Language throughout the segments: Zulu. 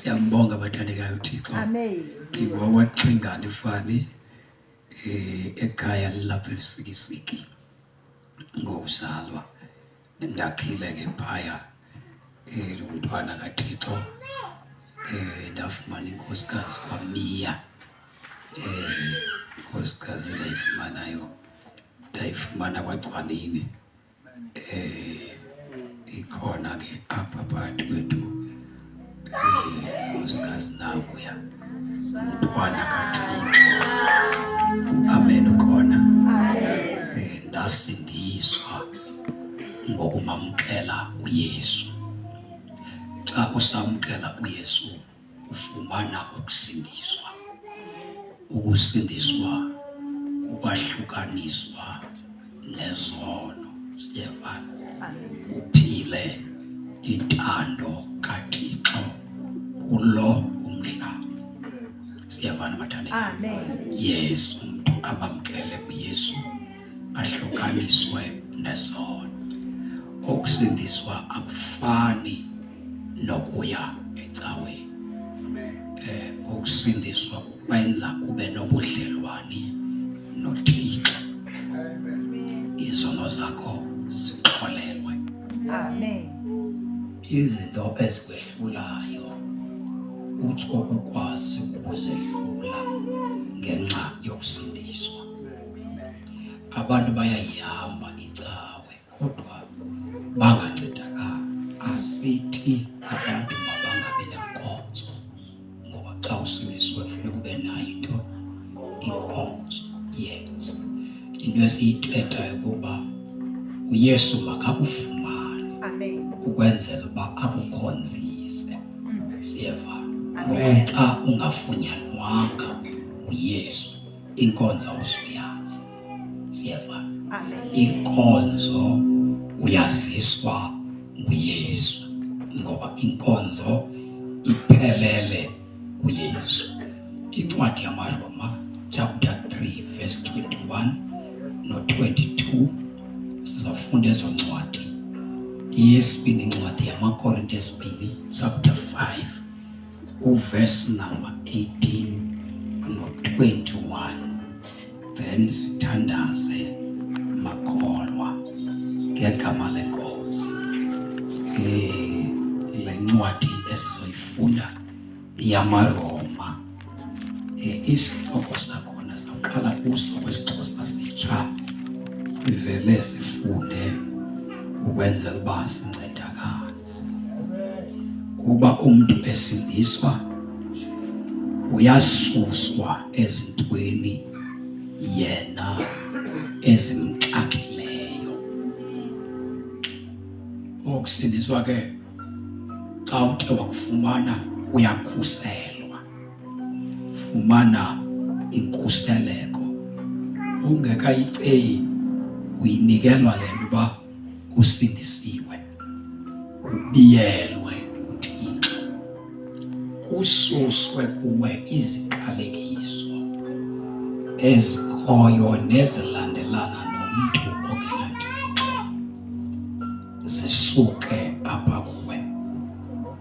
Siyambonga abathandekayo uThixo. Amen. Ngowaxingana ifani ekhaya lapha eSikisiki ngozalwa ndakhile ngephaya umntwana kaThixo ndafumana inkosikazi kwaMiya inkosikazi ndayifumana kwaCwanini ikhona ke apha phakathi kwethu inkosikazi nakuya umntwana kaThixo amen ukhona ndasindiswa ngokumamkela uYesu. Xa usamkela uYesu ufumana ukusindiswa. Ukusindiswa ukwahlukaniswa nezono. Siyavana uphile intando kaThixo kulo umhlaba. Siyavana bathandekayo. Amen. Yes, umuntu amamkele uYesu ahlukaniswe nezono. Ukusindiswa akufani nokuya ecaweni. Ukusindiswa kukwenza ube nobudlelwane noThixo. Izono zakho zixolelwe. Amen. Izinto ezikwehlulayo uthi ukwazi ukuzehlula ngenxa yokusindiswa. Abantu bayayihamba icawe kodwa bangancedakala. Asithi abantu mabangabe nenkonzo ngoba xa usindiswe kufuneka ube nayo inkonzo. Yes, into esiyithethayo kuba uYesu makakufumane. Amen. Ukwenzela uba akukhonzise. Siyeva ngoba xa ungafunyanwanga uYesu inkonzo uzuyazi. Siyeva inkonzo uyaziswa uYesu ngoba inkonzo iphelele kuYesu. Incwadi yamaRoma chapter 3 verse 21 no22 sizafunda ezo ncwadi. Iyesibini incwadi yamaKorinte esibini chapter 5 uverse number 18 no21. Then sithandaze makholwa ngegama lenkosi. Le ncwadi esizoyifunda yamaRoma isihloko sakhona saqala kuso kwesiXhosa sitsha sivele sifunde ukwenzela uba sincedakale. Kuba umuntu esindiswa uyasuswa ezintweni yena ezimxakileyo. Ukusindiswa ke xa uthe wakufumana uyakhuselwa. Fumana inkuseleko ungekayiceli uyinikelwa le nto uba usindisiwe. Ubiyelwe uThixo. Kususwe kuwe iziqalekiso ezikhoyo nezilandelana nomntu ongenaThixo zisuke apha kuwe.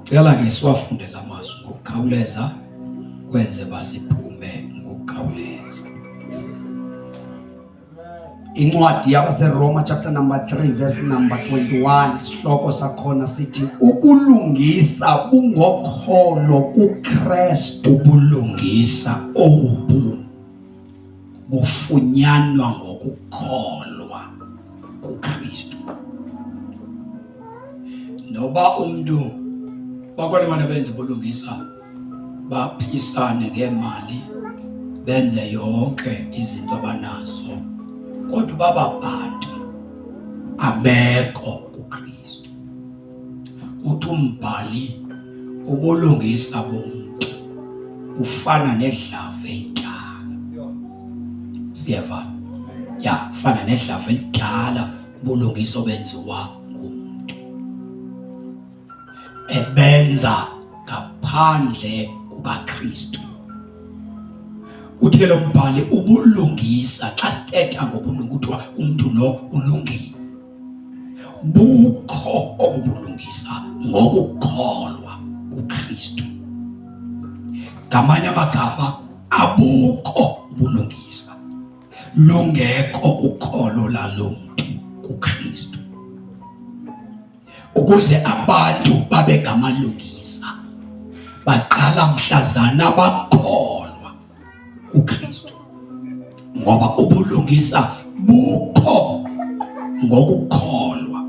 Cela ke siwafunde la mazwi ngokukhawuleza kwenze basiphume ngokukhawuleza. Incwadi yabaseRoma chapter number 3 verse number 21 isihloko sakhona sithi ukulungisa bungokholo kuKristu. Ubulungisa obu bufunyanwa ngokukholwa kuKristu. Noba umuntu bakhona abantu benza ubulungisa baphisane ngemali benze yonke izinto abanazo kodwa bababantu abekho kuKristu. Uthi umbhali ubulungisa bomuntu ufana nedlave elidala. Siyeva fana nedlave elidala ubulungisa obenziwa ngumuntu ebenza ngaphandle kukaKristu. Uthi ke lo mbhali ubulungisa xa sithetha ngobulungu kuthiwa umuntu lo ulungile. Bukho obubulungisa ngokukholwa kuKristu. ngamanye amagama abukho ubulungisa, lungekho ukholo lalomuntu kuKristu. Ukuze abantu babe ngamalungisa baqala mhlazana bakholwa kuKristu, ngoba ubulungisa bukho ngokukholwa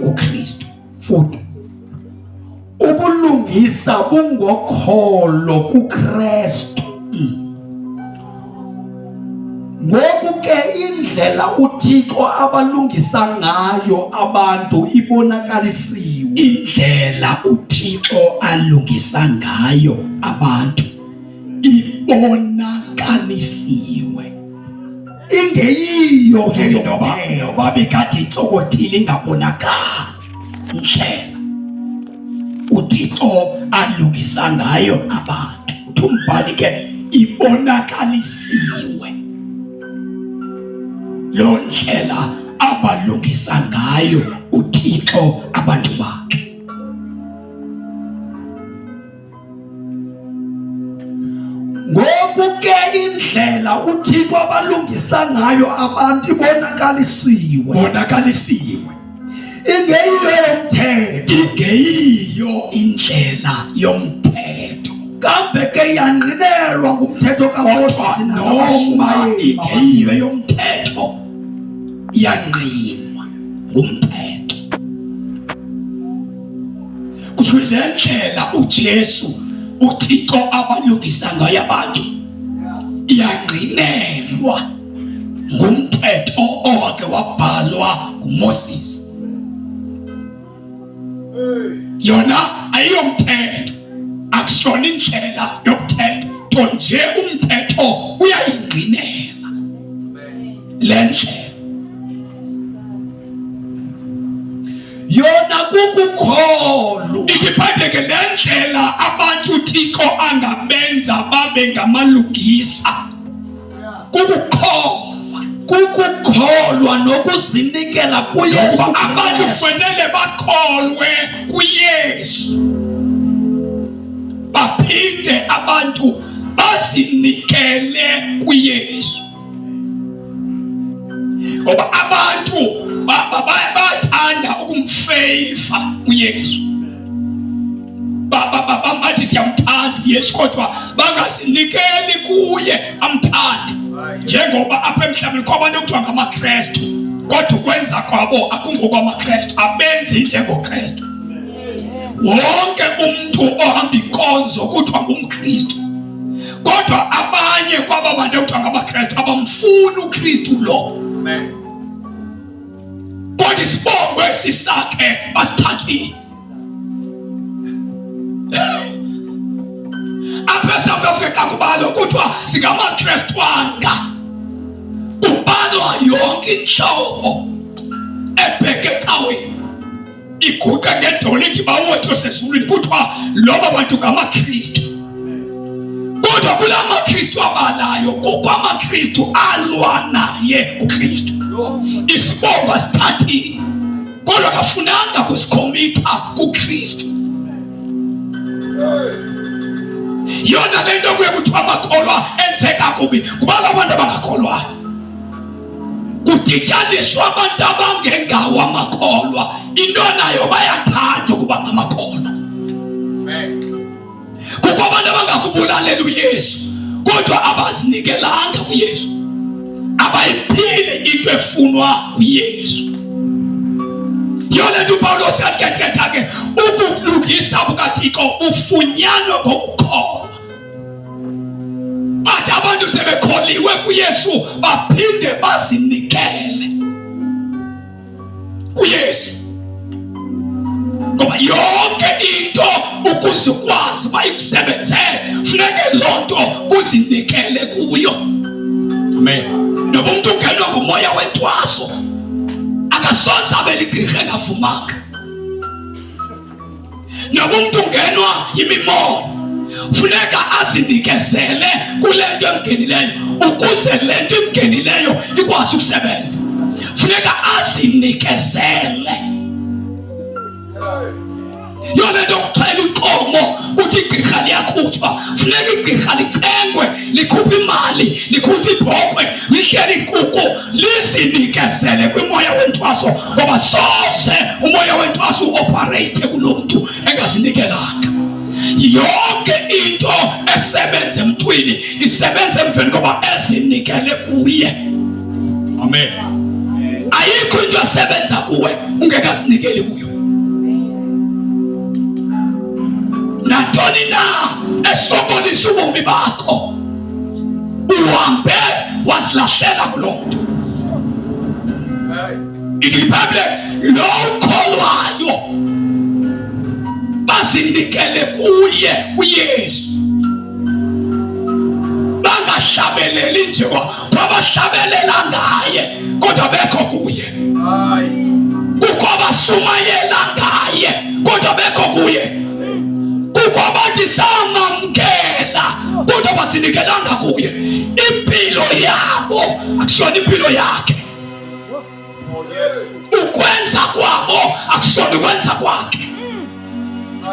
kuKristu. Futhi ubulungisa bungokholo kuKristu. Ngoku ke indlela uThixo abalungisa ngayo abantu ibonakalisiwe. Indlela uThixo alungisa ngayo abantu ibonakalisiwe. Ingeyiyo noba bekade itsokothile ingabonakali indlela uThixo alungisa ngayo abantu. Uthi umbhali ke ibonakalisiwe lo ndlela abalungisa ngayo uThixo abantu bakhe. Ngoku ke indlela uThixo abalungisa ngayo abantu ibonakalisiwe. Ingeyiyo indlela yomthetho, kambe ke yangqinelwa ngumthetho kaMoses. Noma ingeyiyo yomthetho, yangqinwa ngumthetho. Kusho le ndlela uJesu uThixo abalungisa ngayo abantu yangqinelwa ngumthetho owake wabhalwa nguMoses. Yona ayiyomthetho, akusiyona indlela yomthetho, nto nje umthetho uyayingqinela le ndlela. Yona kukukholo. Idiphadeke le ndlela abantu uThixo angabenza babe ngamalungisa kukukholwa nokuzinikela kuYesu. Abantu fanele bakholwe kuYesu, baphinde abantu bazinikele kuYesu, ngoba abantu bathanda ukumfeyva uYesu. Bathi siyamthanda uYesu kodwa bangazinikeli kuye amthande. Njengoba apha emhlabeni kwabantu okuthiwa ngamaKristu, kodwa ukwenza kwabo akungokwamaKristu, abenzi njengoKristu. Wonke umuntu ohamba inkonzo kuthiwa ngumKristu, kodwa abanye kwaba bantu okuthiwa ngamaKristu abamfuni uKristu lo. Kodwa isibongo esisakhe basithathile. Apha eSouth Africa kubalwa kuthiwa singamaKrestwanga, kubalwa yonke inhlobo ebheke ecaweni, iguqe ngedolo ithi bawotho sezulwini kuthiwa loba bantu ngamaKristu. Kodwa kula maKristu abalayo kukho amaKristu alwa naye uKristu. Isibongo sithathile, kodwa kafunanga kusikhomitha kuKristu. Yona le nto kuye kuthiwa amakholwa enzeka kubi, kubalwa abantu abangakholwayo, kudityaniswa abantu abangengawo amakholwa. Into nayo bayathanda ukuba ngamakholwa. Kukho abantu abangakubulalela uYesu kodwa abazinikelanga kuYesu, abayiphili into efunwa uYesu. Yona nto uPawulos athetha ke ukulungisa bukaThixo ufunyanwa ngokukholwa. Bathi abantu sebekholiwe kuYesu baphinde bazinikele kuYesu, ngoba yonke into ukuze ukwazi uba ikusebenzele funeke loo nto uzinikele kuyo. Amen. Noba umuntu ungenwa ngumoya wentwaso akasoze abe ligqirha engavumanga. Noba umuntu ungenwa yimimoya funeka azinikezele kule nto emngenileyo, ukuze le nto emngenileyo ikwazi ukusebenza. Funeka azinikezele. Yona nto kuxhela uqomo ukuthi igqirha liyakhutshwa, funeka igqirha licengwe, likhuphe imali, likhuphe ibhokhwe, lihleli inkukhu, lizinikezele kwimoya wentwaso, ngoba soze umoya wentwaso uoperate kulo mntu engazinikelanga. Yonke into esebenza emntwini isebenza emveni koba ezinikele kuye. Amen. Ayikho into esebenza kuwe ungekazinikeli kuyo. Nantoni na esokolisa ubomi bakho, uhambe wazilahlela kuloo nto. Ithi iBhayibhile lo ukholwayo bazinikele kuye uYesu, bangahlabeleli nje kwabahlabelela ngaye kodwa bekho kuye. Kukho abasumayela ngaye kodwa bekho kuye. Kukho abathi samamkela kodwa bazinikelanga kuye. Impilo yabo akusona impilo yakhe, ukwenza kwabo akusona ukwenza kwakhe,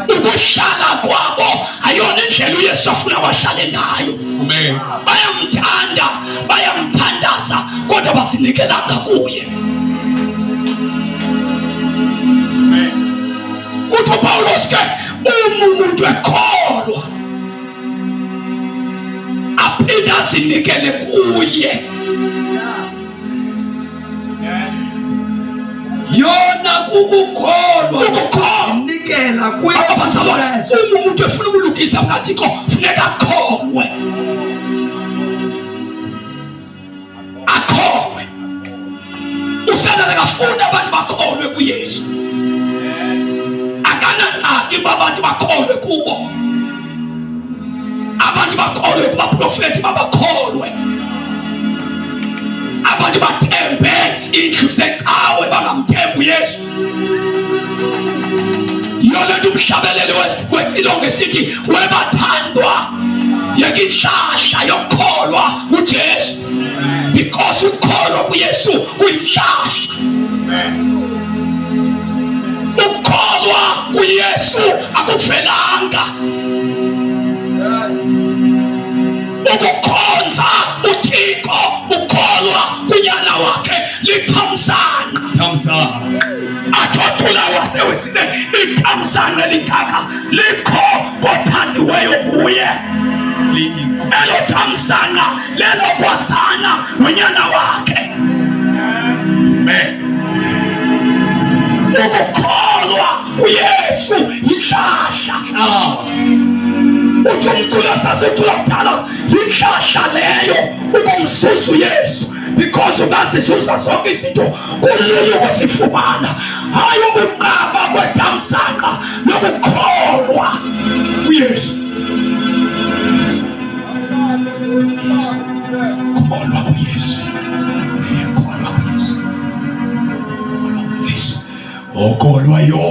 ukuhlala kwabo ayona indlela uYesu afuna bahlale ngayo. Amen. Bayamthanda, bayamthandaza kodwa bazinikelanga kuye. Amen. Uthi uPawulos ke umuntu ekholwa aphinde azinikele kuye. Yona kukukholwa, ukunikela kuye. Umuntu efuna ukulungisa mkathiko funeka akholwe. Akholwe. Usadala kafuna abantu bakholwe kuYesu. Akanangxaki abantu bakholwe kubo. Abantu bakholwe kubaprofethi babakholwe. Abantu bathembe indlu zecawe bangamthembi uYesu. Yona nto umhlabeleli wecilongo esithi webathandwa yeke inhlahla yokukholwa uJesu, because ukukholwa kuYesu kuyinhlahla. Ukukholwa kuYesu akuvelanga. Ukukhonza uThixo, ukholwa kunyana wakhe lithamsanqa. Athothula wasewesine ithamsanqa elikaka likho kothandiweyo kuye. Elo thamsanqa lelokwazana nonyana wakhe. Amen. Ukukholwa uYesu yinhlahla. Uthi umculo sasethula kudala yinhlahla leyo ukumsusa uYesu, because ungazisusa zonke izinto kulula ukusifumana, hayi ukunqaba kwethamsanqa nokukholwa uYesu. Kholwa kuYesu, kholwa kuYesu, kholwa kuYesu. Okholwayo,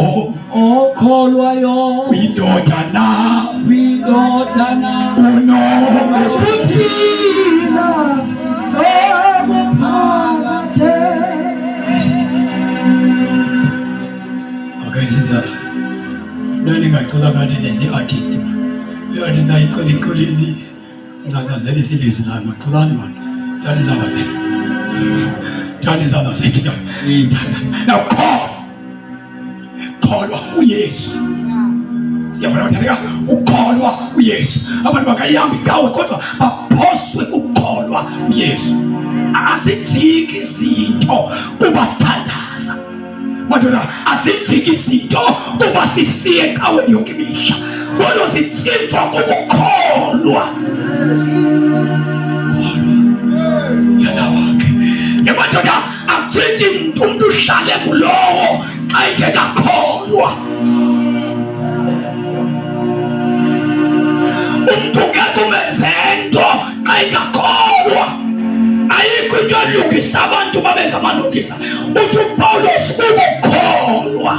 okholwayo kwindodana unokuphila okuphakathe. Okay, siza nani ngacula kanti lezi artist man. Yathi nayicula iculizi ngazeli silizwi la maculani man. Tani zala zethu. Now kholwa uYesu. Siyabona ukholwa uYesu. Abantu bakayihamba icawe kodwa baphoswe kukholwa uYesu. Asijiki izinto kuba sithandaza. Madodana, asijiki izinto kuba sisiye ecaweni yonke imihla, kodwa sitshintshwa kukukholwa. Unyana wakhe. Yemadoda akutshintshi umuntu uhlale kulowo xa engeke akholwa. Umuntu ngeke umenze nto xa engakholwa. Ayikho into elungisa abantu babe ngamalungisa. Uthi uPawulos ukukholwa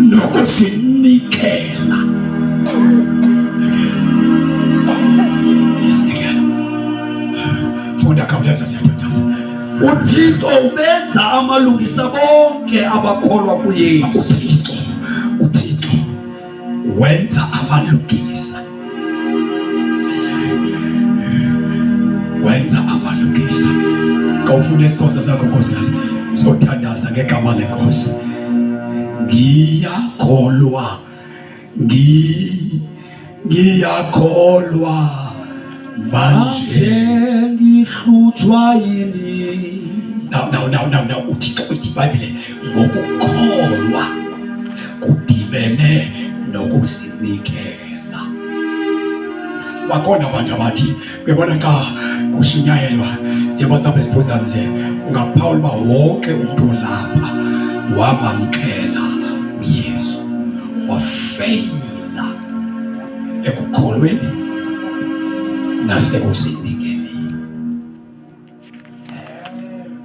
nokuzinikela. Funda khawuleza siyathandaza. uThixo ubenza amalungisa bonke abakholwa kuYesu. uThixo wenza amalungisa, wenza amalungisa. Kawufuna isikhosa sakho nkosikazi, sothandaza ngegama lenkosi. Ngiyakholwa, ngiyakholwa manje ngihlutshwa yini. Now uThixo uthi iBhayibhile ngokukholwa kudibene nokuzinikela. Bakhona abantu abathi bebona xa kushunyayelwa njengoba sihlapha esiphunzana nje, ungaphawula uba wonke umuntu lapha wamamkela uYesu, wafeyila ekukholweni nasekuzinikeni.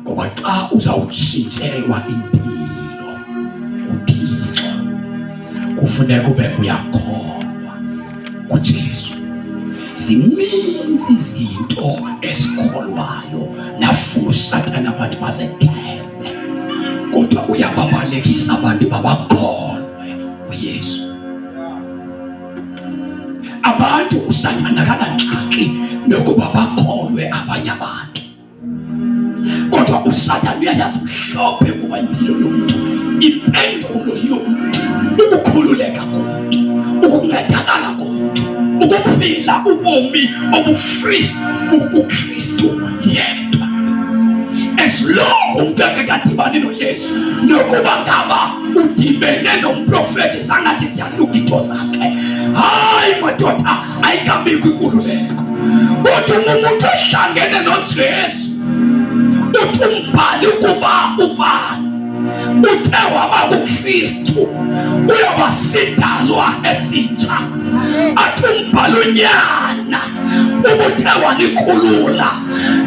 Ngoba xa uzawutshintshelwa impilo uThixo, kufuneka ube uyakholwa kuJesu. Zininzi izinto ezikholwayo nafuna uSathane abantu bazethembe, kodwa uyababalekisa abantu babakholwe kuYesu. Abantu uSathane akangangxaki nokuba bakholwe abanye abantu, kodwa uSathane uyayazi mhlophe ukuba impilo yomuntu, impendulo yomuntu, ukukhululeka komuntu, ukuncedakala komuntu, ukuphila ubomi obufree ukuKristu yedwa. As long umuntu engekadibani noYesu, nokuba ngaba udibene nomprofethi sangathi ziyalunga into zakhe, hayi madoda, ayikabikho inkululeko. Kodwa umuntu ohlangene noJesu, uthi umbhali ukuba ubani uthe waba kuKristu uyoba sidalwa esitsha. Athi umbhali unyana ubuthe wanikhulula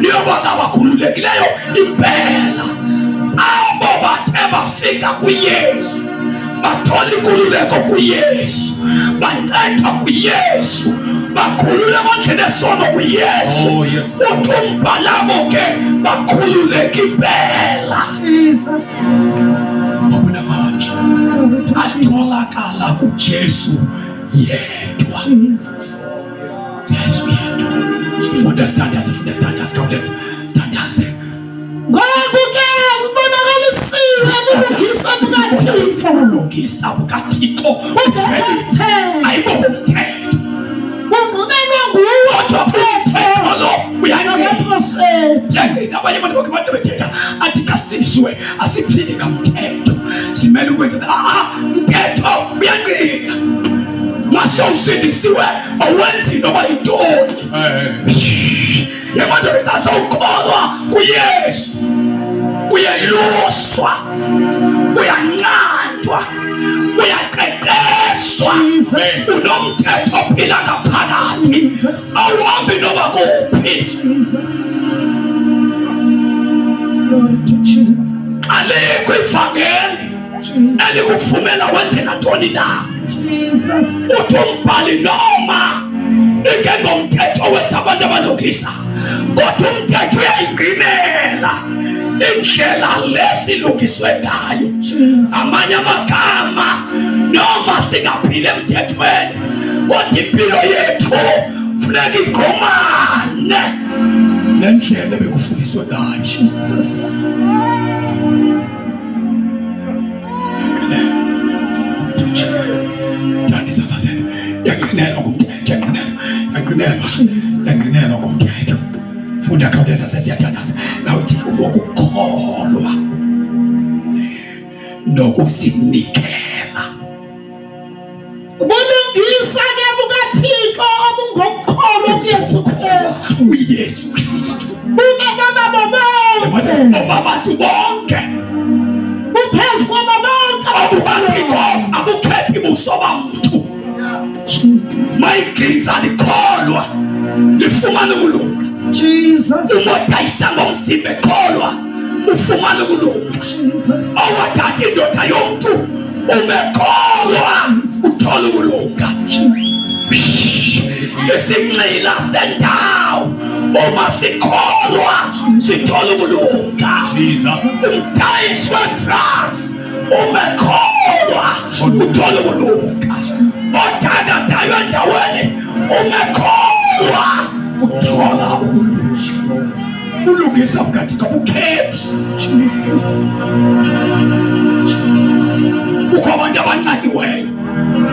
niyoba ngabakhululekileyo impela. Abo bathe bafika kuYesu, bathola inkululeko kuYesu, bancedwa kuYesu, bakhulule bandlela esono kuYesu. Uthi umbhalabo ke bakhululeka impela. Babona manje atholakala kuJesu yedwa. Yesu yedwa. Funda standards, standards. Ngokuke ubonakalisiwe ubulungisa bukaThixo ayibobumthetho. unqunelwa nguwe umthetho lo uyanqina. Abanye abantu bakhe abantu bethetha athi kasizwe asiphili ngamthetho, simele ukwenza umthetho uyanqina. Masawusindisiwe awenzi noba yintoni. Yemanto ngasawukholwa kuYesu, uyeluswa, uyanqandwa, uyaqeqeshwa, unomthetho ophila ngaphakathi, awuhambi noba kuphi. Alikho ivangeli elikuvumela wenze nantoni na. Uthi umbhali noma ingengomthetho wenza abantu abalungisa, kodwa umthetho uyayingqinela indlela lesilungiswe ngayo. Amanye amagama, noma singaphile emthethweni, kodwa impilo yethu funeka igomane nendlela ebekufundiswe ngayo. Yanqinelwa ngumthetho. Funda khawuleza sesiyathandaza. Nawuthi ngokukholwa nokuzinikela. ubulungisa ke bukaThixo obungokukholwa kuYesu Kristu. bube Abantu bonke buphezu kwabo bonke abukhethi buso bamntu. Mayiginza likholwa lifumana ukulunga. Umodayisa ngomzimba ekholwa ufumana ukulunga. Awathatha indoda yomntu umekholwa uthola ukulunga. Isinxila sendawo uma sikholwa sithola ukulunga. Umdayisi we-drugs umekholwa uthola ukulunga. odakadayo endaweni ungekholwa uthola ukulungiswa. Ulungisa bukathi kabukhethi. Kukho abantu abancayiweyo,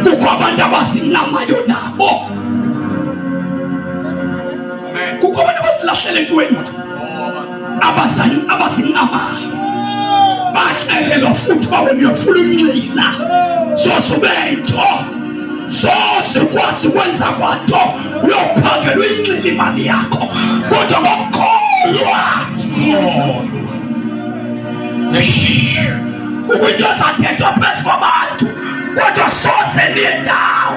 kukho abantu abasinamayo nabo, kukho abantu abasilahlele entweni manje abasinamayo baxelelwa futhi bawe uyofuna umncila sosubento sosikwazi ukwenza kwanto uyophangela uyincila imali yakho kodwa ngokukholwa ukwinto ezathethwa phezu kwabantu kodwa soze nendawo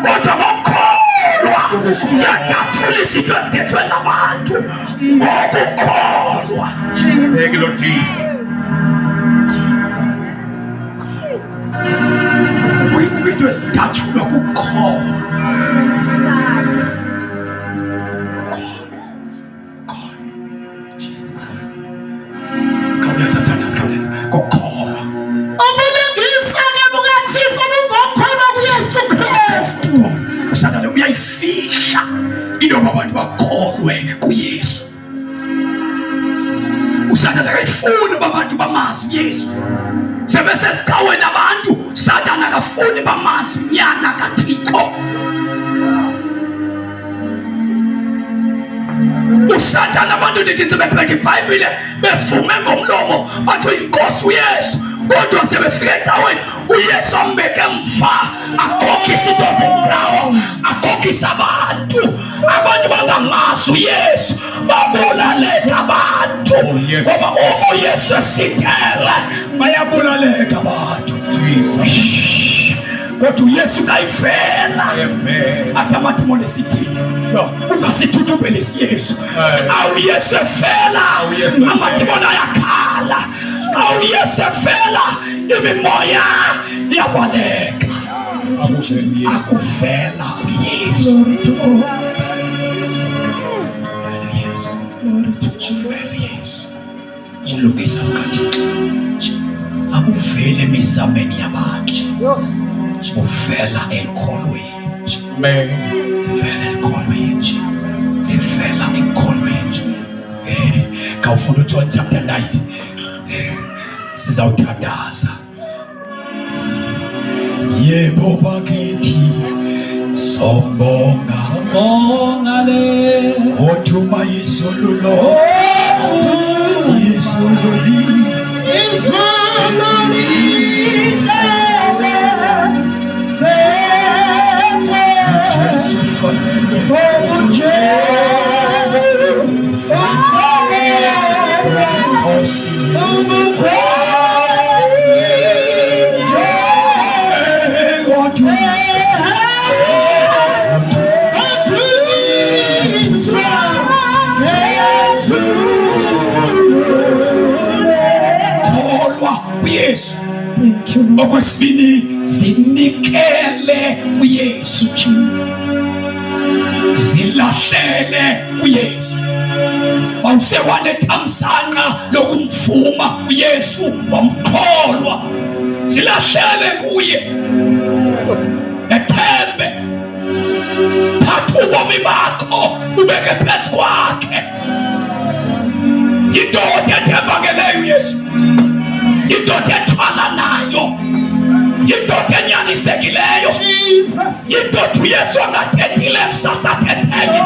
kodwa ngokukholwa siyanyathula izinto ezithethwe ngabantu ngokukholwa. Thank you, Lord Jesus. Kwinto ezidatshulwa kukholwa. Khawuleza sithandazi, khawuleza ngokukholwa. Ubulungisa ke bukaThixo bungokholwa kuYesu Kristu. Usadala uyayifihla into yoba abantu bakholwe kuYesu. Usadala akayifuni uba abantu bamazi uYesu. Sebesesicaweni abantu Satan akafuni bamazi unyana kaThixo. uSathane abantu ndithi sebephethe iBhayibhile bevume ngomlomo bathi inkosi uYesu kodwa sebefika endaweni uYesu ambeke emva akhokhisa into zendawo akhokhisa abantu bangamazi uYesu babulaleka abantu ngoba uYesu esithele bayabulaleka abantu kodwa uYesu kayivela athi amadimoni esithini ungasithuthubelisi Yesu xa uYesu efela amadimoni ayakhala xa uYesu efela imimoya iyabaleka akuvela uYesu ulungisa mkathi akuvele emizameni yabantu uvela elikholweni uvela elikholweni uvela elikholweni kawufuna uJohn chapter 9 sizawuthandaza yebo bakithi sombonga kodwa izululo izululi Jesu fanele Yesu okwesibini zinikele kuYesu zilahlele kuYesu wawusewanethamsanqa lokumvuma uYesu wamkholwa zilahlele kuye ethembe thatha ubomi bakho ubeke phezu kwakhe yindoda ethembakeleyo uYesu yindoda ethwala nayo yindoda enyanisekileyo yindoda uYesu angathethile kusasa thethele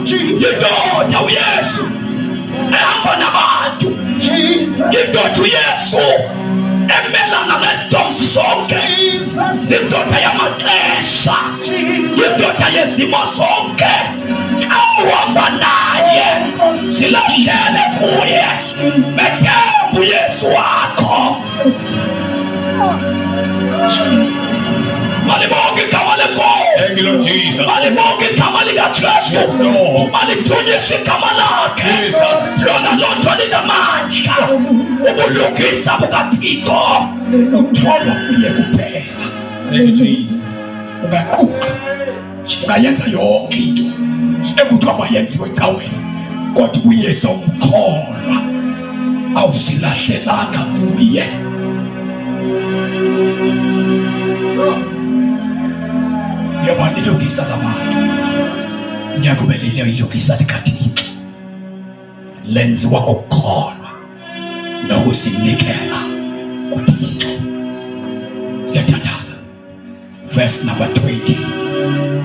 yindoda uYesu ehamba nabantu yindoda uYesu emelana nesidom sonke yindoda yamaxesha yindoda yezimo zonke xa uhamba naye zilahlele kuye bethemba uYesu wakho malibonke igama lenkosi malibonke igama likaJesu malithunyiswe igama lakhe lona lonto linamandla ubulungisa bukaThixo utholwa kuye kuphela ungaquqa ungayenza yonke into ekuthiwa mayenziwe ecaweni kodwa uYesu umkholwa awusilahlelanga kuye Yabanilogisa labantu. Nyakubelile ilogisa likaThixo. Lenziwa ngokukholwa nokuzinikela kuThixo. Siyathandaza. Verse number 20.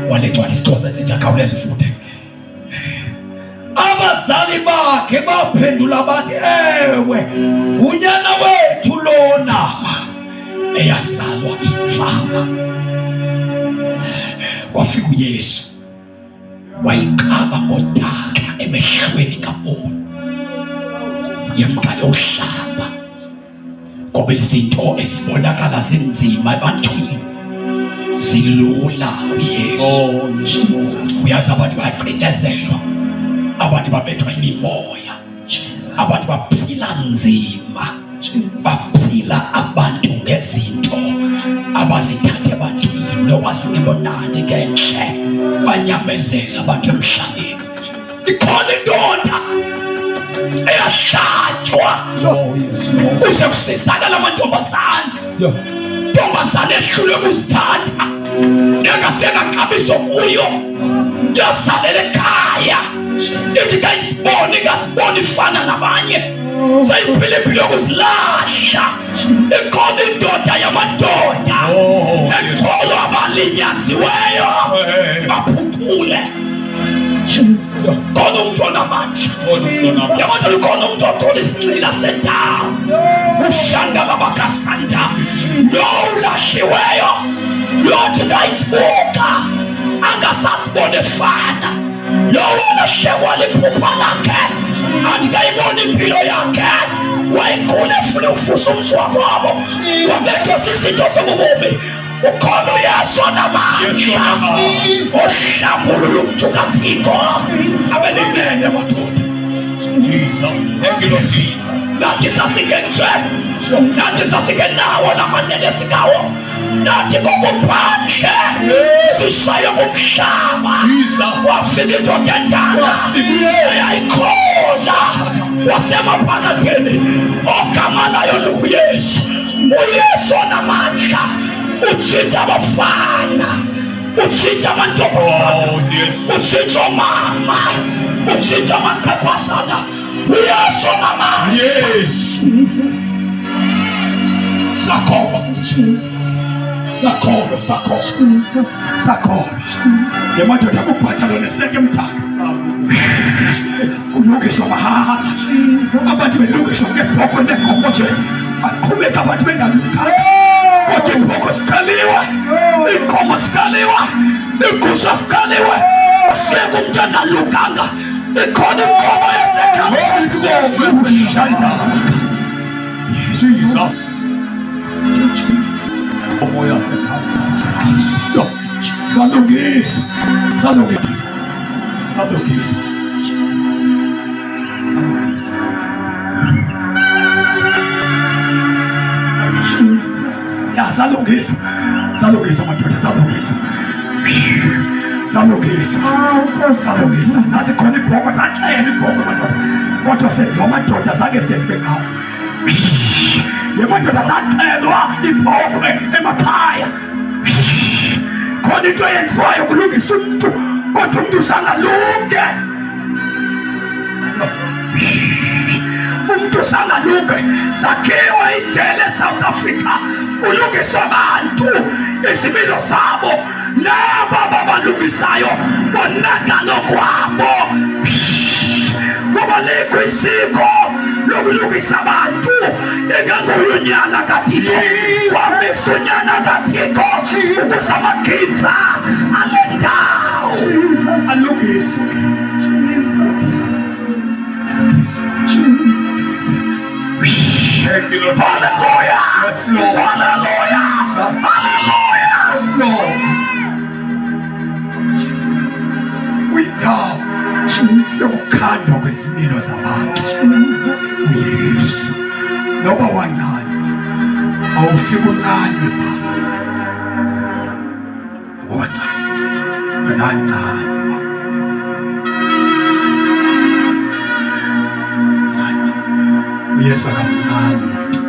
Walecwadi isixhosa sijakhawuleza ufunde. Abazali bakhe baphendula bathi, ewe, ngunyana wethu lona. Eyazalwa imfama. Kwafika uYesu wayiqaba ngotaka emehlweni kaboni. Yemqala uhlamba. Ngoba izinto ezibonakala zinzima ebantwini zilula kuYesu. Uyazi abantu bayacinezelwa. Abantu babethwa imimoya. Abantu baphila nzima. Baphila abantu ngezinto abazithathe ebantwini noba zingebonandi ngenhle. Banyamezela abantu emhlabeni. Ikhona indoda eyahlatshwa kuze kusizakala amantombazane. Intombazane ehlulwe kuzithatha engasengaxabiso kuyo. Yazalela ekhaya. Ithi kasiboni ifana nabanye. Sayiphile impilo yokuzilahla. Ikhona indoda yamadoda ekholwa abalinyaziweyo baphukule. Khona umuntu onamandla. Yabantu likhona umuntu othola isigcina sendawo. Ushanda labakasanda. Lo ulahliweyo. Lothi kayisibuka angasasibone efana. Lo ulahlekwa liphupha lakhe. Athi kayibona impilo yakhe. Wayikhula efuna ufusa umswako wabo. Wabethwa sizinto zobubomi. Ukhona uYesu onamandla. Ohlambulula umuntu kaThixo. Abelinene madoda. Jesus. Thank you, Lord Jesus. Nathi sasingenje. Nathi sasingenawo lamanene sikawo. Nathi kokuphandle. Sishaya kumhlaba. Wafika indoda endala. Eyayikhona. Wasemaphakadeni. Ogama layo lukuYesu. uYesu onamandla. Utshintsha abafana. Utshintsha amantombazana. Utshintsha omama. Utshintsha amaxhegwazana. uYesu onamandla. Yes. Sakholwa kuye. Sakholwa. Yemadoda kubhatalo neseke mthaka. Kulungiswa mahala. Abantu belungiswa ngebhokwe nenkomo nje. Baqhubeka abantu bengalunganga. Kodwa ibhokwe sikhaliwe. Inkomo sikhaliwe. Igusha sikhaliwe. Siyeke umuntu engalunganga. Ikhona inkomo yasekhaya. Jesus. Salungisa. Ya salungisa madoda, salungisa. Zazikhona ibhokwe zaxela ibhokwe madoda. Kodwa senziwa amadoda zake sibe ngawo. Yemadoda zaxelwa ibhokwe emakhaya. Khona into eyenziwayo kulungisa umuntu. Kodwa umuntu usangalunge. Umuntu usangalunge. Sakhiwe ijele eSouth Africa. Kulungiswa abantu izimilo zabo. Laba abalungisayo bonakalo kwabo. Ngoba likho isiko lokulungisa abantu. Engangoyunyana kaThixo. Kwamisunyana kaThixo. Ukuze amaginza alendawo alungiswe. Thank you, Lord. Hallelujah. Yes, Lord. Hallelujah. Hallelujah. Yes, Lord. Windawo yokukhandwa kwezimilo zabantu. uYesu noba wancanywa awufika uncanywe pha. Wancanywa. uYesu akamncanywa umuntu.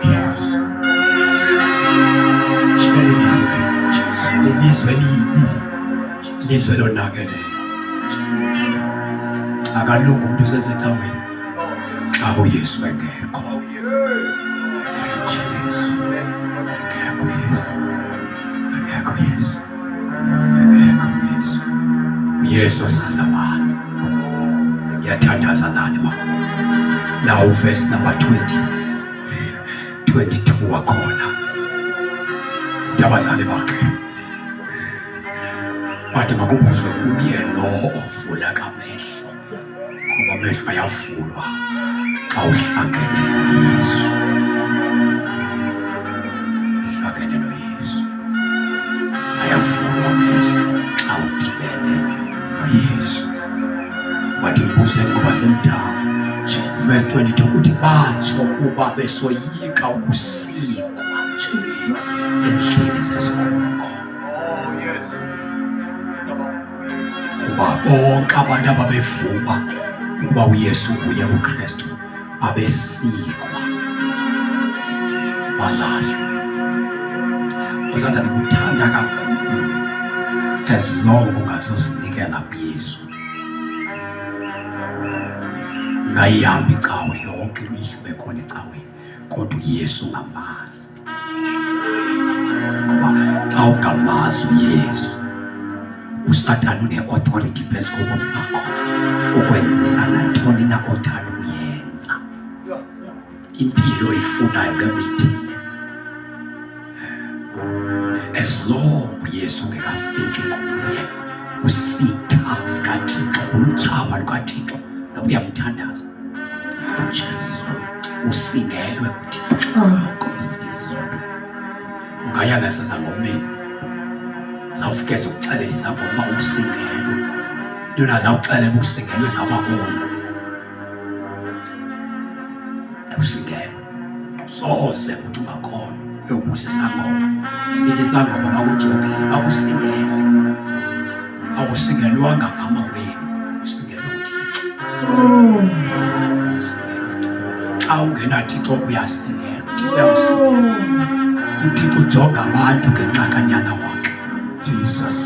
uYesu. Lelizwe ilizwe libi, ilizwe lonakeleyo. Akalungu umuntu usesecaweni xa uYesu engekho. Yesu siza abantu. Ngiyathandaza nani mama. Now verse number 22 wakhona. Abazali bakhe bathi makubuzwe kuye lo ovula kamehlo, ngoba amehlo ayavulwa xa uhlangene noYesu. Hlangene noYesu ayavulwa amehlo xa udibene noYesu. Wathi mbuzeni ngoba semdala. Verse 22 uthi batsho kuba besoyika ukusikwa endlini zesikhungo. Kuba bonke abantu ababevuma ukuba uYesu uye uKristu babesikwa balahlwe. Uzanda ndikuthanda kakhulu as long ungazozinikela kuYesu. Ungayihambi icawe yonke imihla bekhona ecaweni, kodwa uYesu ungamazi. Ngoba xa ungamazi uYesu, uSathane une-authority phezu kobomi bakho ukwenzisa nantoni na othanda ukuyenza. Impilo oyifunayo ngeke uyiphile as long uYesu ungekafiki kuye. Usitha sikaThixo, ulutshaba lukaThixo noba uyamthandaza. Jesu usingelwe kuThixo. Nkosi Yesu. Ungaya nasezangomeni zawufike zokuxelela izangoma usingelwe. Intona zawuxelela usingelwe ngabakona. Usingelwe soze uthi ungakholwa uyobuza isangoma. Sithi isangoma bakujongile bakusingele. Awusingelwanga ngamawenu, usingelwe kuThixo. Usingelwe kuThixo. Xa ungenaThixo uyasingelwa. uThixo ujonga abantu ngenxakanyana wakhe. Jesus.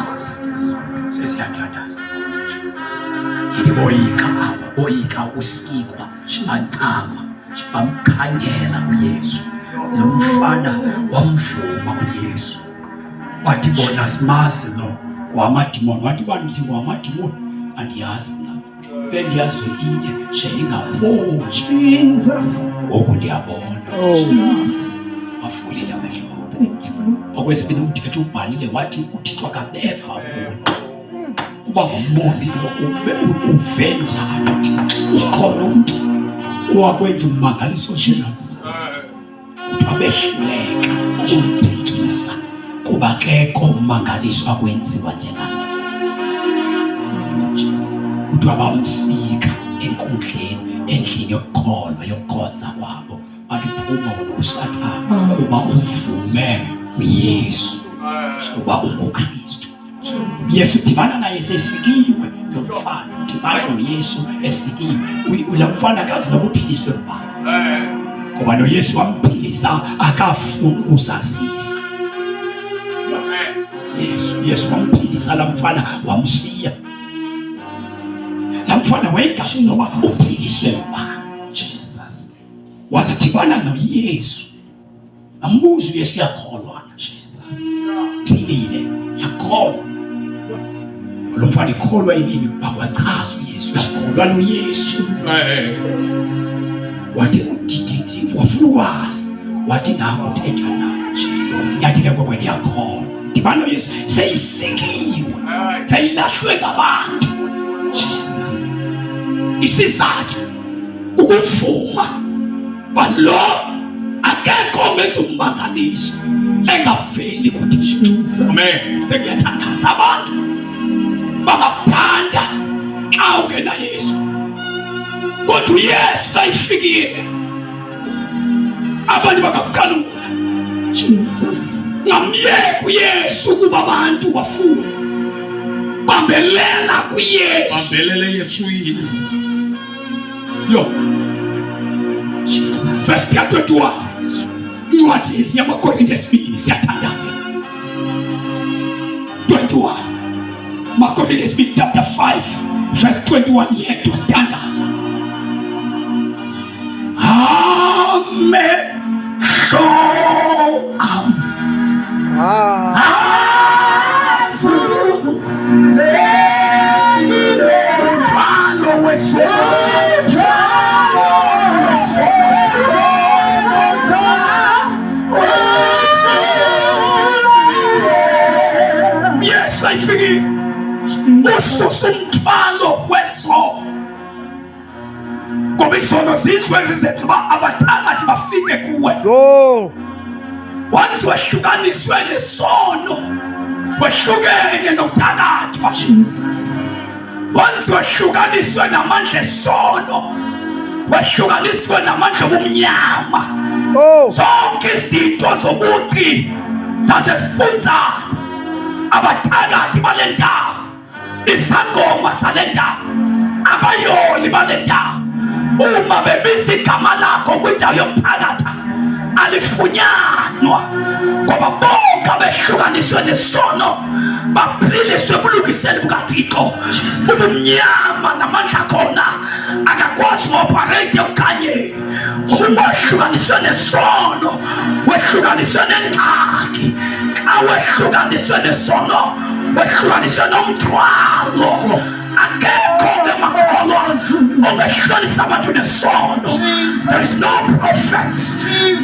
Sesiyathandaza. Yithi boyika aba, boyika usikwa, bancama, bamkhanyela uYesu. Lo mfana wamvuma uYesu. Bathi bona simazi lo wamadimoni. Wathi bandithi wamadimoni andiyazi nami. Bendiyazi inye njengabona. Jesus. Ngoku ndiyabona. Jesus. Wafulile amehlo. Okwesibini umthetho ubhalile wathi uThixo akabeva bona. Uba ngumboni lo uve njalo uThixo. Ukhona umuntu owakwenza ummangaliso njena. Abehluleka ukumphikisa kuba kekho ummangaliso akwenziwa njengalo. Kuthiwa bamsika enkundleni, endlini yokukholwa yokukhonza kwabo. Bathi phuma wena uSathane kuba uvume uYesu, kuba unguKristu. Yesu udibana naye sesikiwe lo mfana. Udibana noYesu esikiwe. Ula mfana akazi nokuphiliswa mbani. Ngoba noYesu wamphilisa akafuna ukuzazisa. Yesu wamphilisa la mfana wamshiya. La mfana wayengafuna noba uphiliswe mbani. Jesus. Wazadibana noYesu. Ambuza uYesu yakholwa na Jesus. Philile yakholwa. Lo mfana ikholwa yini bakwachaza uYesu. Yakholwa noYesu. Wathi wafuna ukwazi. Wathi nako thetha naye. Yathi ke ngoba ndiyakholwa. Dibana noYesu seyisikiwe. Seyilahlwe ngabantu. Jesus. Isizathu ukuvuma balo akekho ongenza ummangaliso engaveli kuThixo. Amen. Sengiyathandaza abantu bangaphanda xa ungena Yesu. Kodwa uYesu kayifikile abantu bakakukalula. Jesus. Ngamyeka uYesu kuba abantu bafuna bambelela kuYesu. Bambelele Yesu. Yo. Jesus. Verse 21. Incwadi yamaKorinte 2 siyathandaza. 21. Makorines chapter 5 verse 21 here to stand us. Amen. Yes, I figure. Ususumthwalo wesono. Ngoba isono zizwe zethu abathakathi bafike kuwe. Once wehlukaniswe nesono, wehlukene nokuthakathwa. Once wehlukaniswe namandla esono, wehlukaniswe namandla obumnyama. Zonke izinto zobuqi zazesifunza abathakathi bale ndawo, izangoma zale ndawo, abayoli bale ndawo. Uma bebiza igama lakho kwindawo yomphakathi alifunyanwa, ngoba bonke abehlukaniswe nesono baphiliswe ebulungiseni bukaThixo. Ubumnyama namandla khona akakwazi uku-operate okanye. Uma wehlukaniswe nesono, wehlukaniswe nengxaki. Xa wehlukaniswe nesono, wehlukaniswe nomthwalo. Akekho-ke makholwa ongehlukanisa abantu nesono. There is no prophet,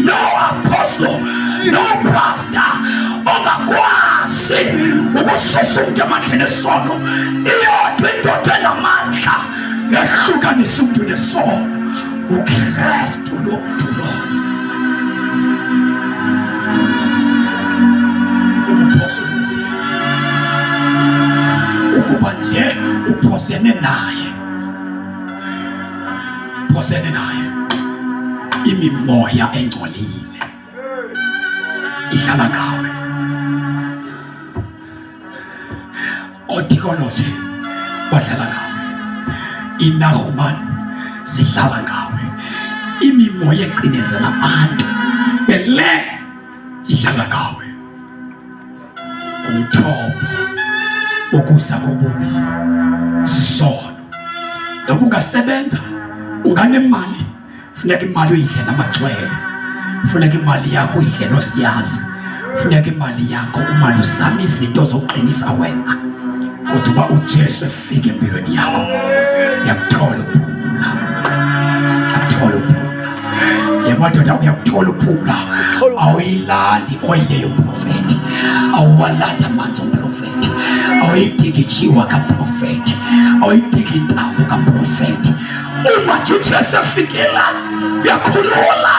no apostle, no pastor ongakwazi ukususa umuntu emandleni esono. Iyodwa indoda enamandla yehlukanisa umuntu nesono, uKristu lo muntu lo. Ukuba nje uphosene naye, phosene naye, imimoya engcolile ihlala ngawe. Othikoloze badlala ngawe, iNahuman zihlala ngawe, imimoya ecinezela abantu bele ihlala ngawe. Umthombo ukuza kobubi sisono. Noba ungasebenza unganemali, funeka imali uyidle namagcwele, funeka imali yakho uyidle nosiyazi, funeka imali yakho umali uzama izinto zokuqinisa wena. Kodwa uba uJesu efika empilweni yakho, uyakuthola uphumla, uyakuthola uphumla. Yemadoda uyakuthola uphumla. Awuyilandi oyile yomprofethi, awuwalandi amanzi omprofethi, awuyidingi ijiwa kaprofethi, awuyidingi intambo kaprofethi. Uma uJesu efikile uyakhulula.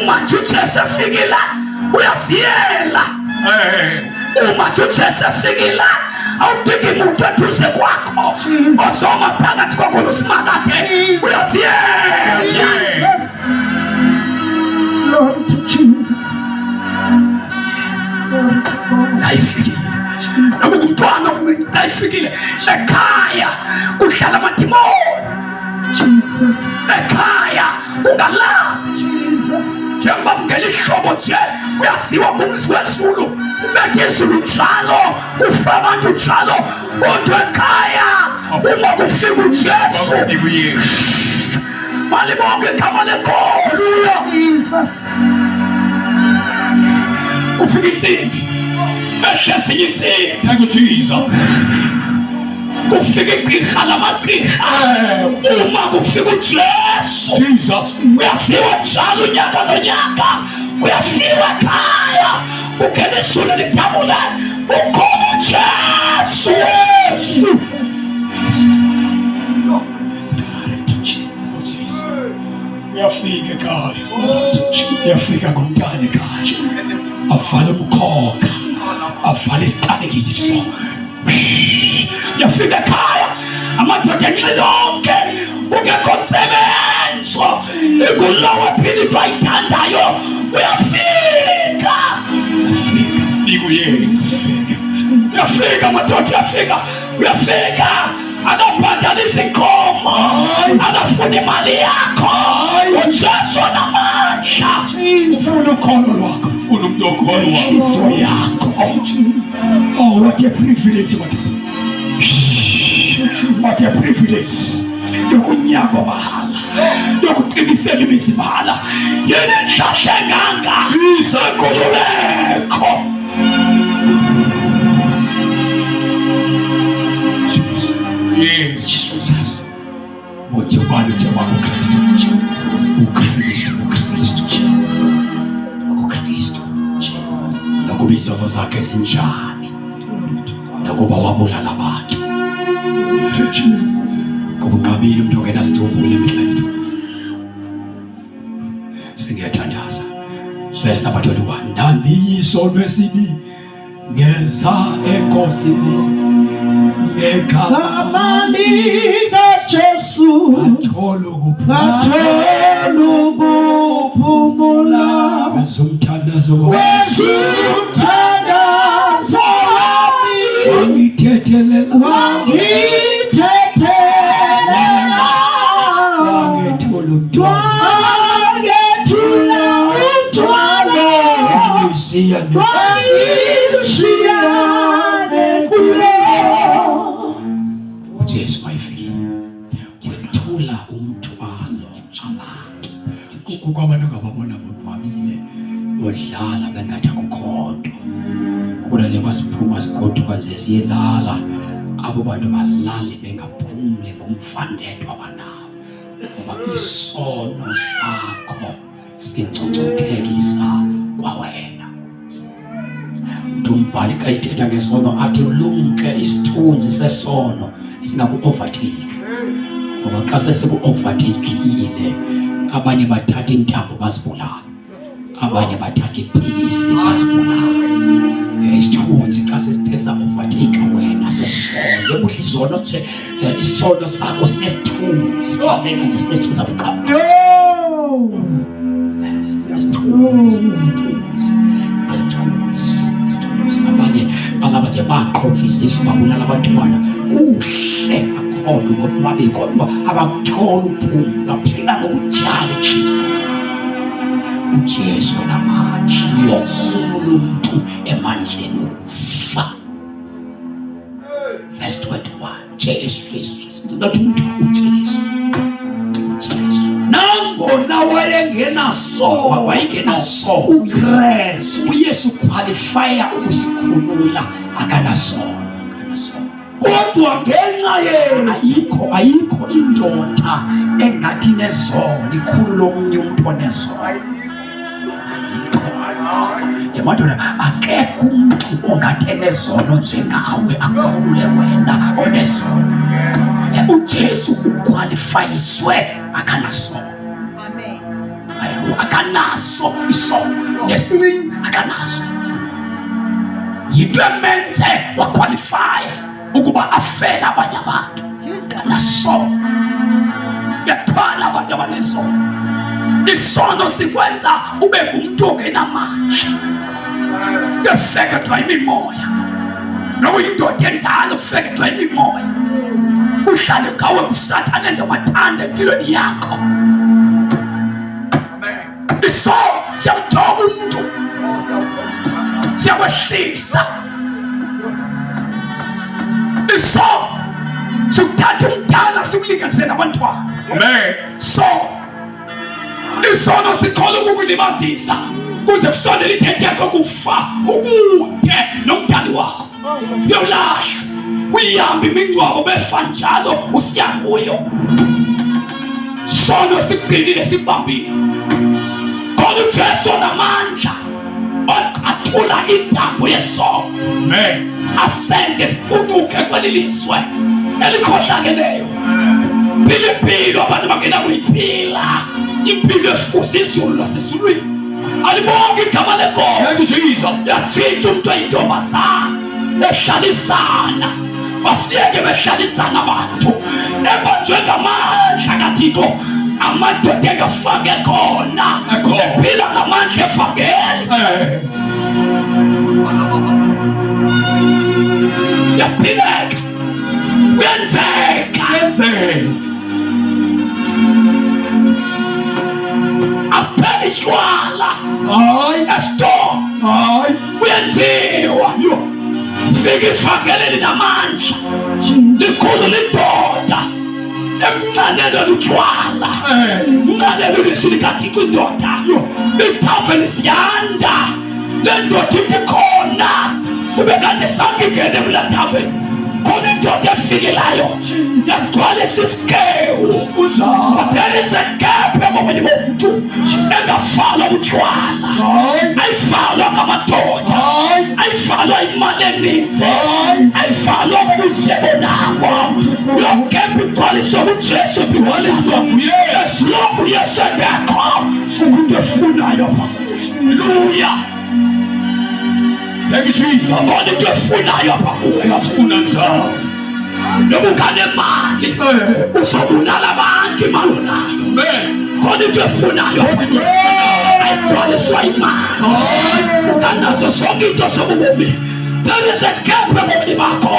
Uma uJesu efikile uyaziyela. Uma uJesu efikile awudingi muntu eduze kwakho ozoma phakathi kwakho nosimakade, uyaziyela. Glory to Jesus. Glory to God. Nayifikile. Noba umntwana omncinci nayifikile. Ekhaya kuhlala amadimoni. Jesus. Ekhaya kungalali. Jesus. Njengoba kungela ihlobo nje kuyaziwa ngumzi wezulu, ubethe izulu njalo, kufa abantu njalo. Kodwa ekhaya uma kufika uJesu, malibonke igama lenkosi. Jesus. Ufika insimbi, behle sinye insimbi. Thank you, Jesus. Kufika igqirha lamagqirha. Uma kufika uJesu, Jesus. uyafiwa njalo unyaka nonyaka. Uyafiwa ekhaya, ungena izulu lidabule, ukhona uJesu. Uyafika ekhaya, uyafika ngomntana ekhaya, avala umkhokha, avala isiqalekiso. Uyafika ekhaya, amadoda enxilonke, ungekho nsebenzo, ikulowe phila into ayithandayo. Uyafika, Fika uYesu. uyafika madoda, uyafika, uyafika. Akabhadala izinkomo, akafuna imali yakho. uJesu namandla, ufuna ukholo lwakho. ufuna umuntu okholwa inhliziyo yakho. Jesus. Oh, what a privilege, what a privilege. Yokunyagwa mahala, yokuqinisela imizi mahala. Yena enhlahla enganga kululeko. Jesus. Bothi ubani uthe wako Kristu? uKristu, uKristu, uKristu. Nakuba izono zakhe zinjani, nakuba wabulala abantu, kuba unqabile umuntu ongenasithungo kule mihla yethu. Singiyathandaza verse number 21. Ndandiyisono esibi ngeza enkosini Kama lika Jesu athola ukuphumula wezumthandazo wangithethelela wangethula umthwalo wangisiya uJesu wayifikile wethula umthwalo abantu. Kukabantu ngababona bonwabile odlala bengathi akukhonto kula nje basiphuma sigoduka nje siyelala. Abo bantu balali bengaphumule ngumfandedwa abanawo, ngoba isono sakho sincocothelisa kwawena. Umbhali xa ithetha ngesono athi lumke isithunzi sesono singaku-overtake, ngoba xa sesiku-overtakeile abanye bathatha intambo bazibulala, abanye bathatha iphilisi bazibulala. Isithunzi xa sesithe sa-overtake wena sesono, njengoba izono nje isono sakho sinesithunzi, sibaleka nje sinesithunzi abecaba abanye balaba nje baqhofisisa babulala abantwana. Kuhle akhona ubonwabile kodwa abakuthola uphumla, baphila ngokujala enhliziyweni. uJesu namanje lokhulu umuntu emandleni okufa. Verse 21. Jesu not umuntu uJesu. Nangona wayengenaso uKristu uYesu qualifya ukusikhulula akanasono. kodwa ngenxa ayikho indoda engathi nezono ikhulu lomunye umuntu onezono. Madoda akekho umuntu ongathi nezono njengawe akhulule wena onezono. uJesu uqualifyiswe akanasono. Akanaso isono nesinye akanaso. Yinto emenze waqualifya ukuba afele abanye abantu. Akanasono. Yathwala abantu abanesono. Isono sikwenza ube ngumuntu ongenamandla, ufekethwa imimoya. Noba indoda endala ufekethwa imimoya, kuhlale ngawe uSathane enze amathanda empilweni yakho. Isono siyamthoba umuntu, siyakwehlisa. Isono sikuthatha umdala sikulinganise nabantwana. So isono sikhola ukukulibazisa kuze kusondele ithethe yakho kufa ukude nomdali wakho. Uyolahla uyihamba imingcwabo befa njalo usiya kuyo. Sono sikugcinile sikubambile. Kodwa uJesu namandla athula intambo yesono. Asenze sifuduke kweliliswe elikhohlakeleyo. Impilo abantu bangena kuyiphila impilo efuza izulu lasezulwini. Alibonge igama lenkosi. Yathinta umuntu oyintombazana ehlalisana, basiyeke behlalisana abantu ebanjwe ngamandla kaThixo. Amadoda engafake khona ephila ngamandla evangeli. Yaphileka, kuyenzeka. Aphela itshwala esitolo lifike ifangeleni namandla likhulu lindoda emnqanelweni utshwala emnqanelweni silikathixo indoda ithaveni siyanda le ndoda ithi khona ube kanti sangingene kula thaveni khona indoda efikelayo yagcwalisa isikewu but there is a gap ebomini bomuntu engafalwa butshwala ayifalwa ngamadoda ayifalwa imali eninzi ayifalwa ubudlebo nabo lo gap igcwaliswa bujesu biwaliswa esilokhu yesu engekho umuntu efunayo hallelujah. Thank you, Jesus. Kodwa into efunayo apha kuwe Uyafuna njalo. noma ukanemali uzobulala abantu imali onayo. Kodwa into efunayo ayigcwaliswa imali ukanazo zonke into zobubomi. There is a gap ebomini bakho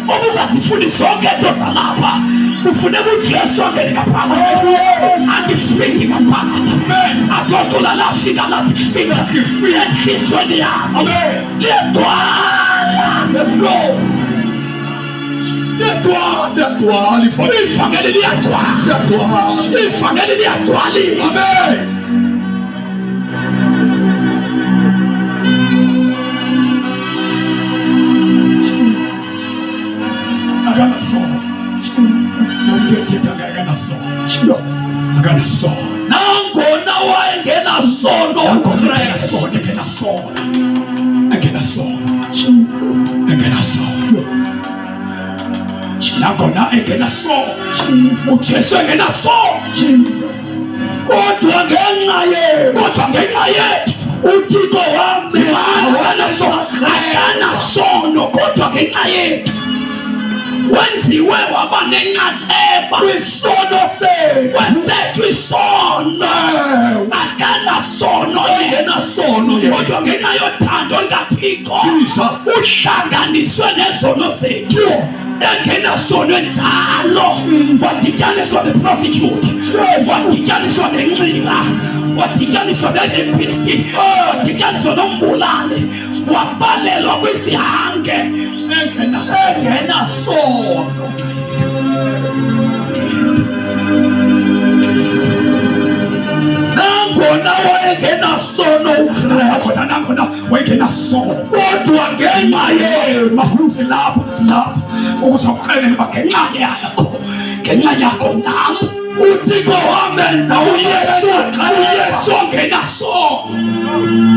obungazifuni zonke into zalapha ufuneka ujesu angene ngaphakathi athi fiti ngaphakathi athothula lafika lathi fika enhlizweni yakho liyagcwala. Let's go. Liyagcwala ivangeli liyagcwala ivangeli liyagcwalisa. Amen. Nangona wayengenasono nangona engenasono ujesu engenasono kodwa ngenxa yethu uthixo wami akanasono kodwa ngenxa yethu wenziwe waba nenxaxheba kwisono sethu isono akanasono kodwa ngenxa yothando likathixo uhlanganiswe nezono zethu engenasono njalo wadityaniswa neprostitute wadityaniswa nenxila wadityaniswa nelempisti wadityaniswa nombulali wabalelwa kwisihange engenasono. Nangona wayengenasono uKristu kodwa ngenxa yethu lapho ukuzokuxelela uba ngenxa yakho nam uthixo wamenza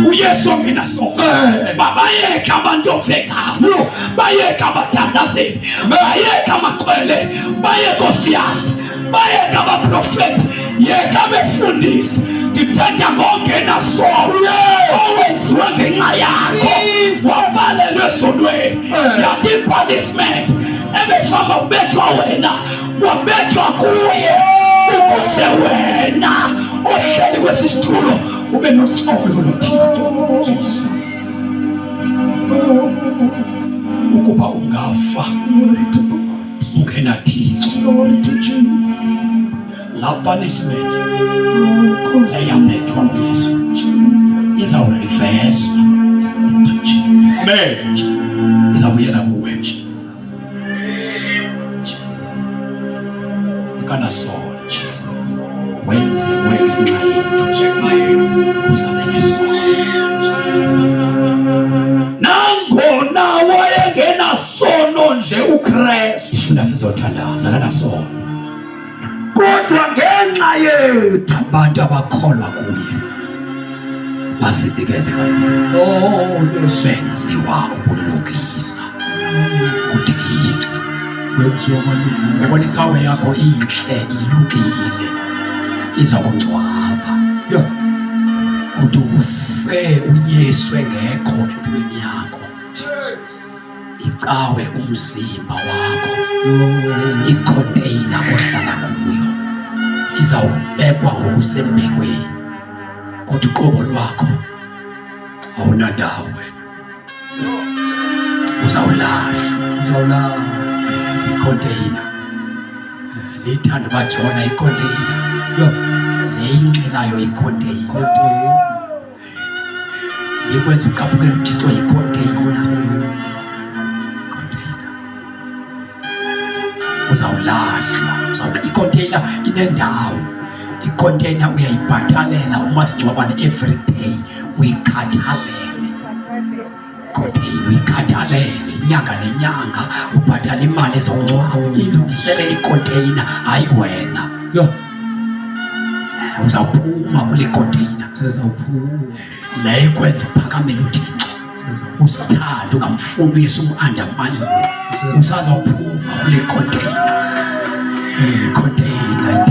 uyesu ongenasono babayeka abantu ovekabo bayeka abathandazeli bayeka amaxhwele bayeka osiyasi bayeka abaprofeti yeka befundisi ndithetha ngongenasono owenziwe ngenxa yakho wavalelwe esonweni yathi ipunishment ebefama ubethwa wena wabethwa kuye ukuze wena ohleli kwesisitulo ube noxolo nothixo. Ukuba ungafa ungenathixo la punishment eyabethwa nguyesu izawuriveswa. Amen. Izabuyela kuwe. Akanasono wenziwe ngenxa yethu uzabe nesono. Nangona wayengenasono nje uKristu sifuna sizothandaza akanasono kodwa ngenxa yethu abantu abakholwa kuye basidikele kuye benziwa ubulungisa kuthixo. Yabona icawe yakho inhle ilungile iza kungcwaba kodwa ufe uyesu engekho empilweni yakho icawe umzimba wakho icontainer ohlala kuyo izawubekwa ngokusembekweni kodwa uqobo lwakho awunandawo wena uzawulala icontainer lithanda bajona icontainer neyinxilayo icontainer ikwenza ucaphukela uthixo icontainer uzawulahlwa uzawula icontainer inendawo icontainer uyayibhatalela umasingcwabane every day uyikhathalele container uyikhathalele inyanga nenyanga ubhatala imali ezomngcwabo ilungiselele icontainer hayi wena uzawuphuma kule container le ikwenza uphakamele uThixo usithanda ungamfunisa umu-undermine usazawuphuma kule container container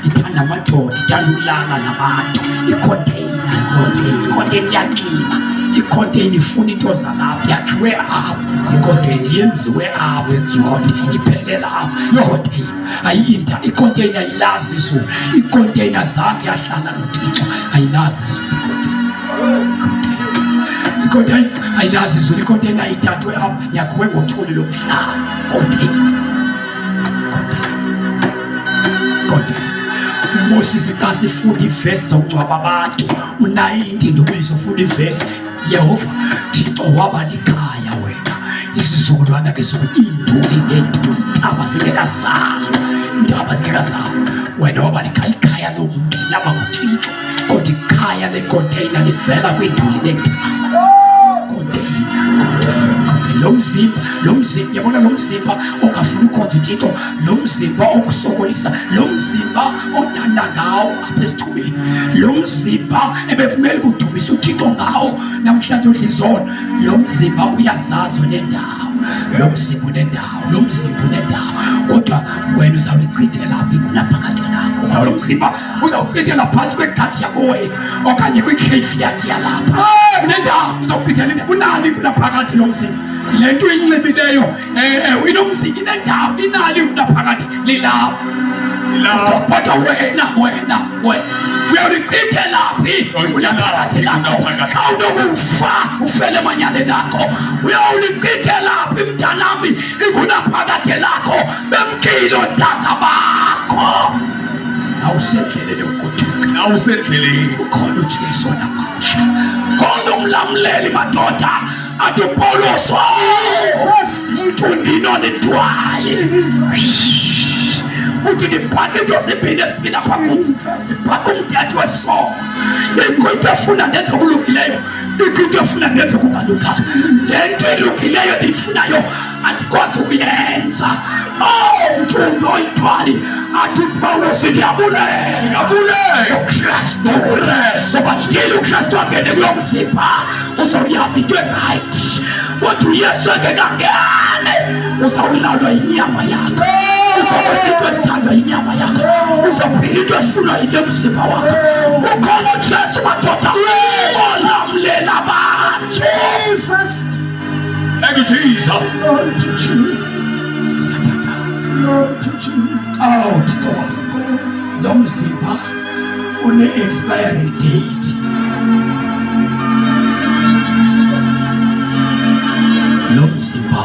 ithanda amadoda ithanda ukulala nabantu icontainer iyanxiba icontainer ifuna into zalapha yakhiwe apha icontainer yenziwe apha icontainer iphelela apha icontainer ayinda icontainer ayilazi izulu icontainer zange yahlala noThixo ayilazi izulu icontainer ayilazi izulu icontainer ayithathwe apha yakhiwe ngothuli lomhlaba container uMoses xa sifunda ivesi zokungcwaba abantu u-19 ndobizo ufunda ivesi Yehova Thixo waba likhaya wena isizukulwana ke iinduli ngeenduli intaba zingekazalwa wena waba likhaya lomntu laba nguThixo kodwa ikhaya lecontainer livela kwiinduli neentaba lo mzimba yabona lo mzimba ongafuni ukhonza uThixo lo mzimba okusokolisa lo mzimba odanda ngawo apha esithubeni lo mzimba ebekumele udumise uThixo ngawo namhlanje udlizona lo mzimba uyazazi nendawo lo mzimba unendawo kodwa wena uzawulichithela phi kunaphakade lakho lo mzimba uzawuchithela phantsi kwegadi yakho wena okanye kwi-graveyard yalapha unendawo uzawuchithela indawo unali kunaphakade lo mzimba le nto uyinxibileyo inomzimba inendawo inali kunaphakade lilapha kodwa wena uyawulichithela phi kunaphakade lakho xa unokufa ufele manyaleni akho uyawulichithela phi mntanami ikunaphakade lakho bemkile ontanga bakho awusendleleni ukuguduka ukhona uJesu namandla khona umlamleli madoda athi Paulos mntu ndinonitwaye uthi ndibhaqe into zimbini esiphila kwakuyo ndibhaqe umthetho wesono ikho into efuna ndenze okulungileyo ikho into efuna ndenze okungalunganga le nto elungileyo ndiyifunayo andikwazi ukuyenza mntu oyithwali athi Paulos ndiyabulela uKristu ngoba ndile uKristu angene kulo mzimba uzawuyazi into erayithi kodwa uYesu engekangene uzawulalwa yinyama yakho uzakwenza into ezithandwa yinyama yakho uzaphila into efunwa yile mzimba wakho ukhona uJesu madoda olamlela abantu Thank you, Jesus. Lord Jesus. Lord Jesus. Thixo lo mzimba une-expiry date lo mzimba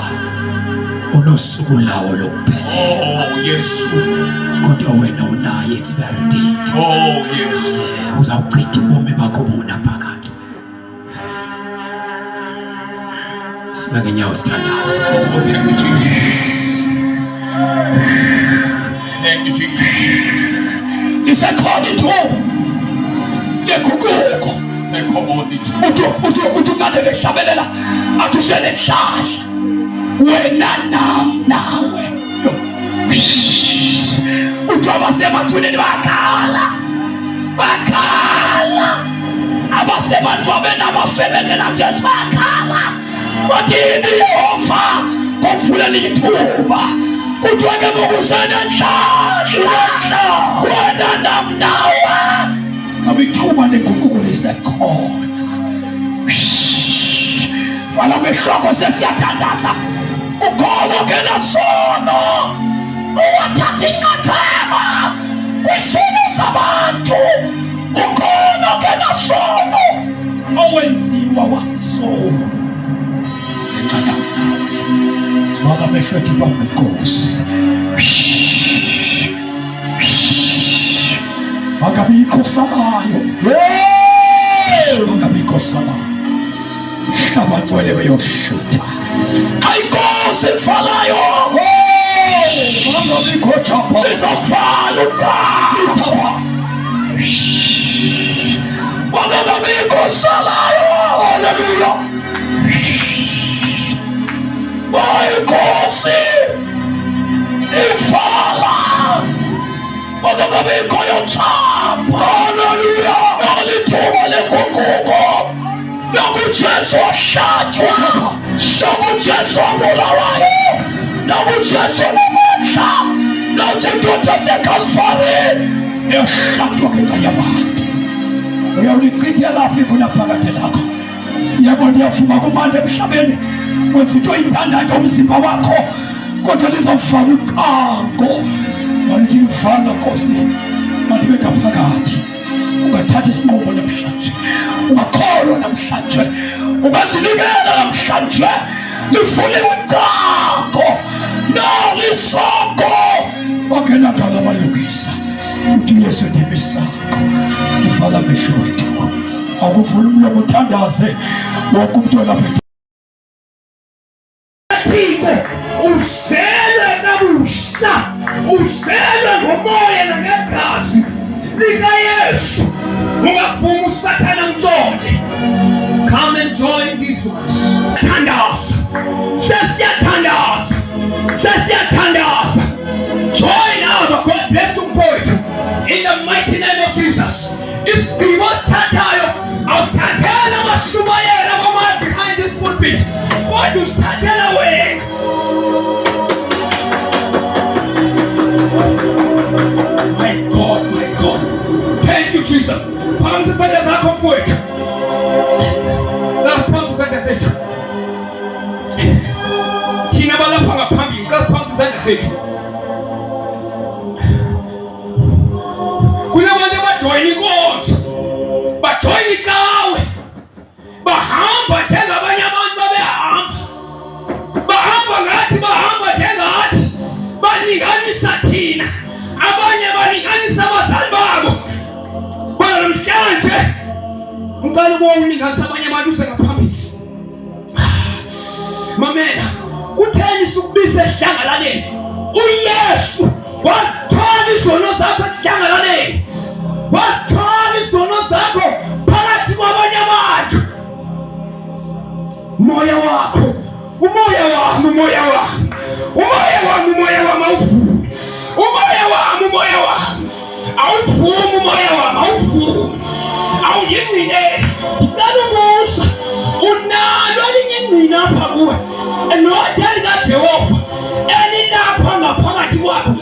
unosuku lawo lokuphela Yesu kodwa wena unayo i-expiry date Yesu uzawuchitha ubomi bakho bunaphakade siba ngenyawo sithandaza Thank you, Jesus. Thank you, Jesus. lisekhona ithuba leguquko uthi kanti lehlabelela athi usenenhlahla wena nawe uthi abasemathuneni bakhala abasemathwabeni abafebelena Jesu bakhala bathini Yehova kovulela ithuba uthi wake ngokusenenhlahla wena nawe ngoba ithuba leguquko lisekhona vala mehloko sesiyathandaza ukhona ongenasono owathatha inxaxheba kwisimo zabantu ukhona ongenasono owenziwa wasisono ngenxa yam nawe sifaka amehlo ethu phambi kwenkosi akabikho salayo akabikho salayo abantwele beyohlutha ayinkosi ifalayo lizofana udaba. Wakababikho salayo. Haleluya. Inkosi ifala. Wakababikho yochapa. Haleluya. Nalithuba lenkunkuma. NakuJesu wahlatshwa. NakuJesu wabulawayo. NakuJesu namandla. Nathi indoda yaseKalvari yahlatshwa ngenxa yabantu. Uyawulichitha lapho kunaphakade lakho. Yebo ndiyavuma kumande emhlabeni wenza into oyithandayo ngomzimba wakho, kodwa lizawufaka uqango. Malithi livala Nkosi, malibe ngaphakathi. Ungathatha isinqumo namhlanje, ungakholwa namhlanje, ungazinikela namhlanje. Livuliwe iqango nalisongo. Wangena ngala malungisa uthi Yesu ndimisakho. Sivala amehlo wethu, akuvula umlomo uthandaze wonke umuntu olapha. Uzelwe kabusha, uzelwe ngomoya nangegazi likaYesu. Ungavuma uSathane mtshontshe. Come and join these ones. Thandaza, sesiyathandaza, sesiyathandaza. Join our God bless you for it. In the mighty name of Jesus. Isidimo sithathayo awusithathela amashumayela abama behind this pulpit, kodwa usithathela wena. My God, my God. Thank you, Jesus. Phamisa isandla zakho mfowethu. Phamisa isandla sethu. Thina balapha ngaphambili, phamisa isandla sethu. Kunabantu abajoyina inkonzo, bajoyina ikawe, bahamba njengabanye abantu babehamba, bahamba ngathi, bahamba njengathi, balinganisa thina, abanye balinganisa abazali babo. Kodwa namhlanje ngicela ukuwulinganisa abanye abantu usengaphambili. Mamela, kutheni sikubiza esidlangalaleni? uYesu wasithola izono zakho esidlangalaleni, wasithola izono zakho phakathi kwabanye abantu. Umoya wakho, umoya wami, umoya wami, umoya wami, umoya wami awuvumi, umoya wami, umoya wami awuvumi, umoya wami awuvumi, awuyingcinele. Ngicela umusha, unalo elinye ingcina apha kuwe, enodeli kaJehova elilapha ngaphakathi kwakho.